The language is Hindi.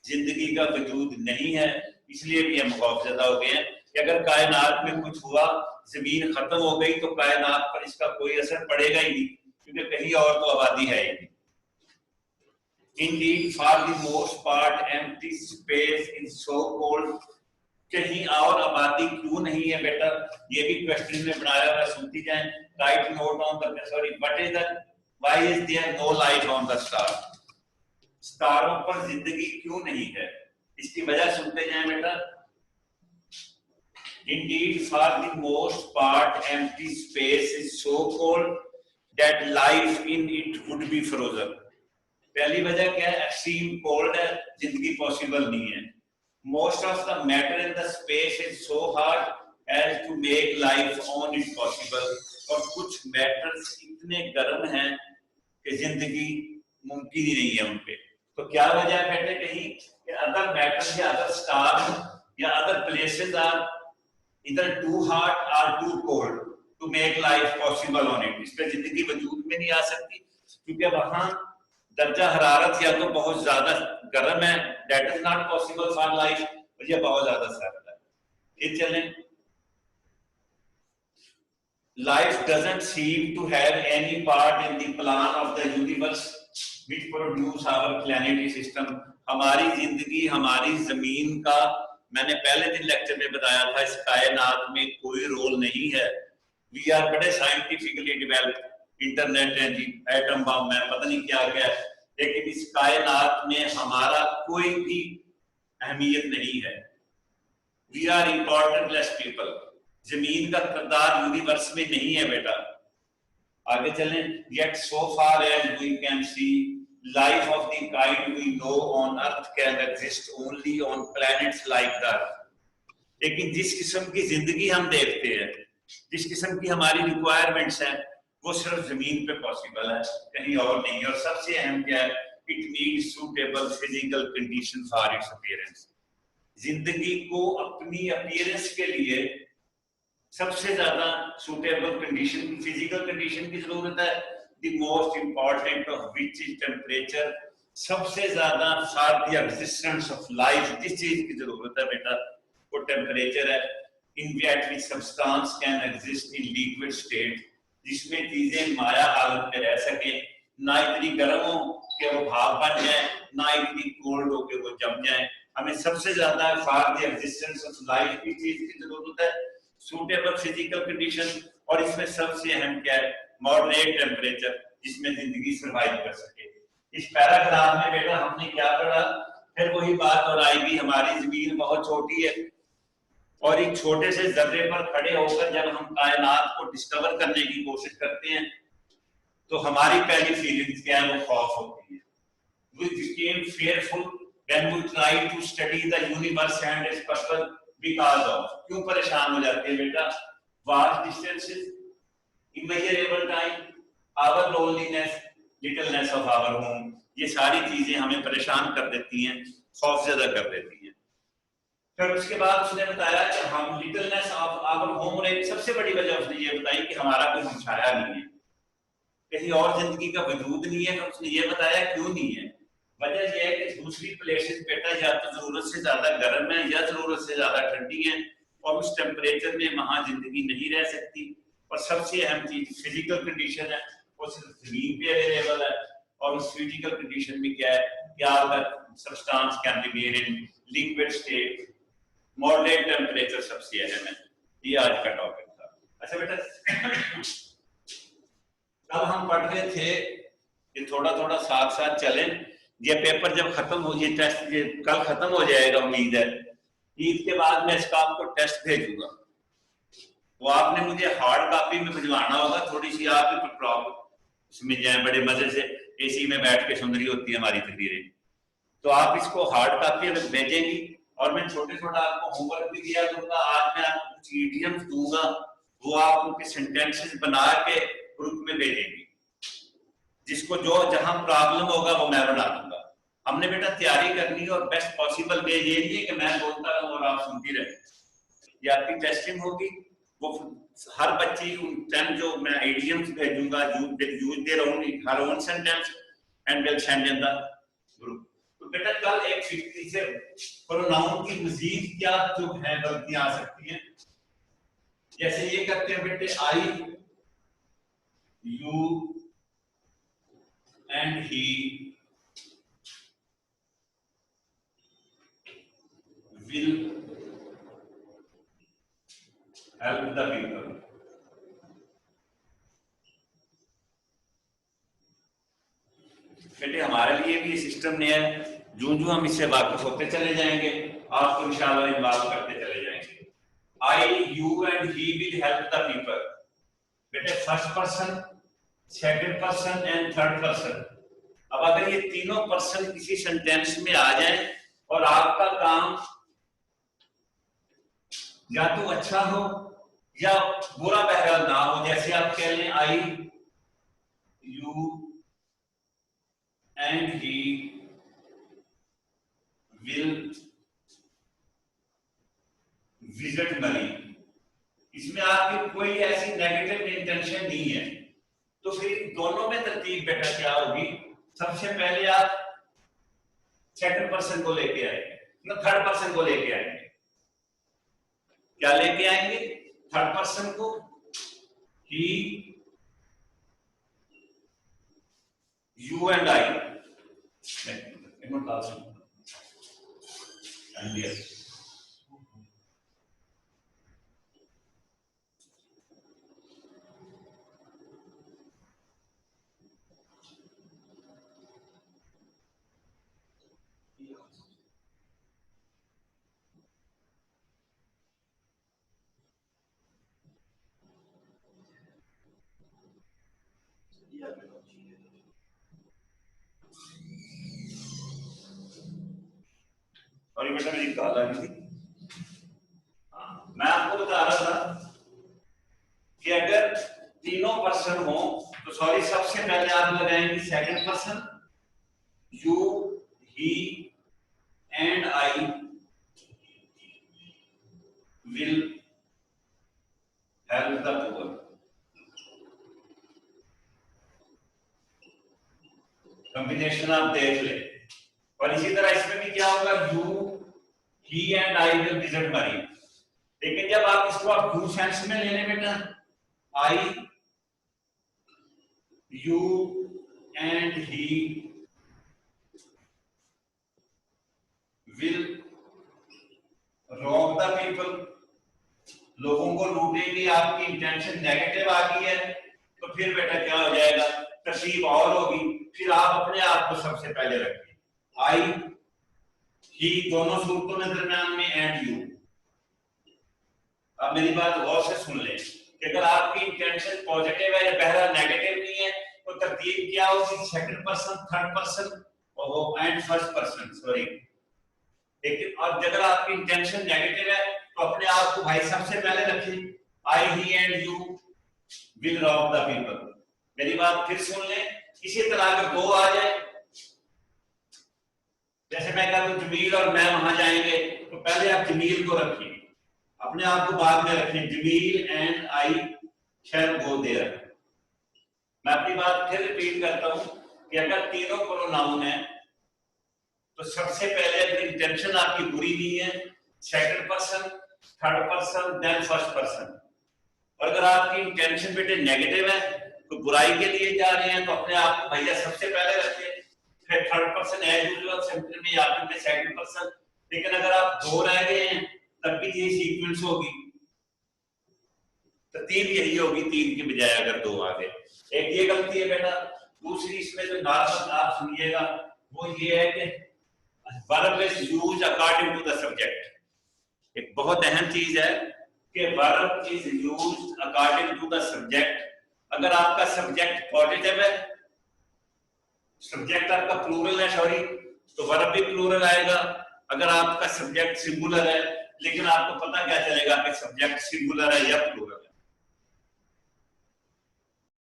जिंदगी का वजूद नहीं है, इसलिए भी हम खौफजदा हो गए हैं कि अगर कायनात में कुछ हुआ, जमीन खत्म हो गई, तो कायनात पर इसका कोई असर पड़ेगा ही नहीं, क्योंकि कहीं और तो आबादी है ही नहीं। Indeed, for the most part, empty space is so cold. कहीं और आबादी क्यों नहीं है बेटा, ये भी क्वेश्चन में बनाया हुआ, सुनती जाएं। Write note on the, sorry, what is the, why is there no life on the star? स्टारों पर जिंदगी क्यों नहीं है, इसकी वजह सुनते जाएं बेटा। Indeed, for the most part, empty space is so cold that life in it would be frozen. पहली वजह क्या है? एक्सट्रीम कोल्ड है, जिंदगी पॉसिबल नहीं है। Most of the matter in the space is so hard as to make life on it possible. और कुछ मैटर्स इतने गर्म हैं कि जिंदगी मुमकिन ही नहीं है उन पे। तो क्या वजह है बेटे? कहीं अदर मैटर्स या अदर स्टार या other places are either too hot or too cold to make life possible on it. इस पे जिंदगी वजूद में नहीं आ सकती, क्योंकि वहां दर्जा हरारत या तो बहुत ज्यादा गर्म है, that is not possible for life, और ये बहुत ज्यादा सर्द है। फिर चलें, life doesn't seem to have any part in the plan of the universe which produce our planetary system. हमारी जिंदगी, हमारी जमीन का, मैंने पहले दिन लेक्चर में बताया था, इस कायनात में कोई रोल नहीं है। वी आर बड़े साइंटिफिकली डेवलप्ड, इंटरनेट है जी, एटम बम है, पता नहीं क्या क्या है, लेकिन इस कायनात में हमारा कोई भी अहमियत नहीं है। We are important less people. जमीन का किरदार यूनिवर्स में नहीं है बेटा। आगे चलें, yet so far as we can see, life of the kind we know on earth can exist only on planets like the earth. लेकिन जिस किस्म की जिंदगी हम देखते हैं, जिस किस्म की हमारी रिक्वायरमेंट्स हैं, वो सिर्फ जमीन पे पॉसिबल है, कहीं और नहीं। और सबसे अहम क्या है? It needs suitable physical condition for its appearance. जिंदगी को अपनी अपीयरेंस के लिए सबसे ज्यादा सूटेबल कंडीशन, फिजिकल कंडीशन की जरूरत है। The most important of which is temperature. सबसे ज्यादा for the existence of life जिस चीज की जरूरत है बेटा, वो टेम्परेचर है। In which substance can exist in liquid state, जिसमें चीजें माया हालत में रह सके, ना इतनी गर्म हो कि वो भाप बन जाए, ना इतनी कोल्ड हो कि वो जम जाए। हमें सबसे ज्यादा for the existence of life की चीज की जरूरत है, सूटेबल फिजिकल कंडीशन। और इसमें सबसे अहम क्या है? मॉडरेट टेम्परेचर, जिसमें जिंदगी सर्वाइव कर सके। इस पैराग्राफ में बेटा हमने क्या पढ़ा? फिर वही बात और आएगी, हमारी जमीन बहुत छोटी है, और एक छोटे से जर्रे पर खड़े होकर जब हम कायनात को डिस्कवर करने की कोशिश करते हैं, तो हमारी पहली फीलिंग्स क्या है? वो खौफ होती है। We became fearful when we tried to study the universe and its purpose because of, क्यों परेशान हो जाते हैं बेटा? Vast distances, immeasurable time, our loneliness, littleness of our home, ये सारी चीजें हमें परेशान कर देती हैं, खौफजदा कर देती हैं। फिर उसके बाद उसने बताया कि हम लिटलनेस ऑफ आवर होम, और एक सबसे बड़ी वजह उसने ये बताई कि हमारा कोई हमसाया नहीं है, कहीं और जिंदगी का वजूद नहीं है। तो उसने ये बताया क्यों नहीं है। वजह यह है कि दूसरी प्लेसेस बेटा या तो जरूरत से ज्यादा गर्म है या जरूरत से ज्यादा ठंडी है, और उस टेम्परेचर में वहां जिंदगी नहीं रह सकती। और सबसे अहम चीज फिजिकल कंडीशन है, वो सिर्फ जमीन पे अवेलेबल है। और उस फिजिकल कंडीशन में क्या है? क्या substance can remain in liquid state, moderate temperature सबसे अहम है। ये आज का टॉपिक था। अच्छा बेटा, कल हम पढ़ रहे थे, ये थोड़ा थोड़ा साथ साथ चलें। ये पेपर जब खत्म हो, ये टेस्ट ये कल खत्म हो जाएगा, उम्मीद है ईद के बाद मैं इसका आपको टेस्ट भेजूंगा। वो आपने मुझे हार्ड कॉपी में भिजवाना होगा, थोड़ी सी आप भी प्रॉब्लम इसमें जाए, बड़े मजे से एसी में बैठ के सुन रही होती है हमारी तकरीरें, तो आप इसको हार्ड कॉपी में भेजेंगी। और मैं छोटे छोटा आपको होमवर्क भी दिया दूंगा। आज मैं आपको कुछ इडियम्स दूंगा, वो आप उनके सेंटेंसेस बना के ग्रुप में भेजेंगी। जिसको जो जहां प्रॉब्लम होगा वो मैं बना दूंगा। हमने बेटा तैयारी करनी है, और बेस्ट पॉसिबल वे ये नहीं है कि मैं बोलता रहूं और आप सुनती रहे। ये आपकी टेस्टिंग होगी, वो हर बच्ची उन जो मैं इडियम्स भेजूंगा, use their own her own sentence and will send in the group. तो बेटा कल एक फिक्री से प्रोनाउन की मजीद क्या जो है गलतियां आ सकती हैं, जैसे ये करते हैं बेटे I you and he will help the people. बेटे हमारे लिए भी ये सिस्टम नहीं है, जो जो हम इससे वाकिफ होते चले जाएंगे आपको इंशाल्लाह इन्वॉल्व करते चले जाएंगे। I you and he will help the people. बेटे first person, second person and third person. अब अगर ये तीनों पर्सन किसी सेंटेंस में आ जाए और आपका काम या तो अच्छा हो या बुरा बहरहाल ना हो, जैसे आप कह लें I you and he will visit money, इसमें आपकी कोई ऐसी नेगेटिव इंटेंशन नहीं है, तो फिर दोनों में तरतीब बेटा क्या होगी, सबसे पहले आप सेकंड पर्सन को लेके आएंगे, ना थर्ड पर्सन को लेके आएंगे। क्या लेके आएंगे? थर्ड पर्सन को, ही यू एंड आई। और ये बेटा मेरी कॉल आ रही थी, मैं आपको बता रहा था कि अगर तीनों पर्सन हो तो सॉरी सबसे पहले आप लगाएंगे second person, you he and I will help the poor. Combination आप देख ले, और इसी तरह इसमें भी क्या होगा, you he and I will visit money. लेकिन जब आप इसको आप टू सेंस में ले लें बेटा, I you and he will rob the people, लोगों को लूटेंगे, आपकी इंटेंशन नेगेटिव आ गई है, तो फिर बेटा क्या हो जाएगा, तरतीब और होगी, फिर आप अपने आप को सबसे पहले रखिए। आई ही दोनों सूरतों में दरम्यान में एंड यू। अब मेरी बात गौर से सुन लें कि अगर आपकी इंटेंशन पॉजिटिव है या बहरा नेगेटिव नहीं है, तो तरतीब क्या होगी, सेकंड पर्सन, थर्ड पर्सन और वो एंड फर्स्ट पर्सन, सॉरी। लेकिन और अगर आपकी इंटेंशन नेगेटिव है तो अपने आप को भाई सबसे पहले रखिए, I he and you will rob the people. मेरी बात फिर सुन लें, इसी तरह अगर दो आ जाए, जैसे मैं कहता हूं जमील और मैं वहां जाएंगे, तो पहले आप जमील को रखिए, अपने आप को बाद में रखिए, Jameel and I shall go there. मैं अपनी बात फिर रिपीट करता हूं कि अगर तीनों प्रोनाउन है तो सबसे पहले अगर इंटेंशन आपकी बुरी नहीं है, second person, third person, then first person. और अगर आपकी इंटेंशन बेटे नेगेटिव है तो बुराई के लिए जा रहे हैं, तो अपने आप को भैया सबसे पहले रखिए, फिर third person as usual centre में या फिर सेकंड पर्सन। लेकिन अगर आप दो रह गए हैं तब भी ये सीक्वेंस होगी, तरतीब यही होगी तीन के बजाय अगर दो आ गए। एक ये गलती है बेटा, दूसरी इसमें जो बात आप सुनिएगा वो ये है कि verb is used according to the subject. एक बहुत अहम चीज है कि verb is used according to the subject. अगर आपका सब्जेक्ट पॉजिटिव है, सब्जेक्ट आपका प्लूरल है सॉरी, तो वर्ब भी प्लूरल आएगा। अगर आपका सब्जेक्ट सिंगुलर है, लेकिन आपको पता क्या चलेगा कि सब्जेक्ट सिंगुलर है या प्लूरल है।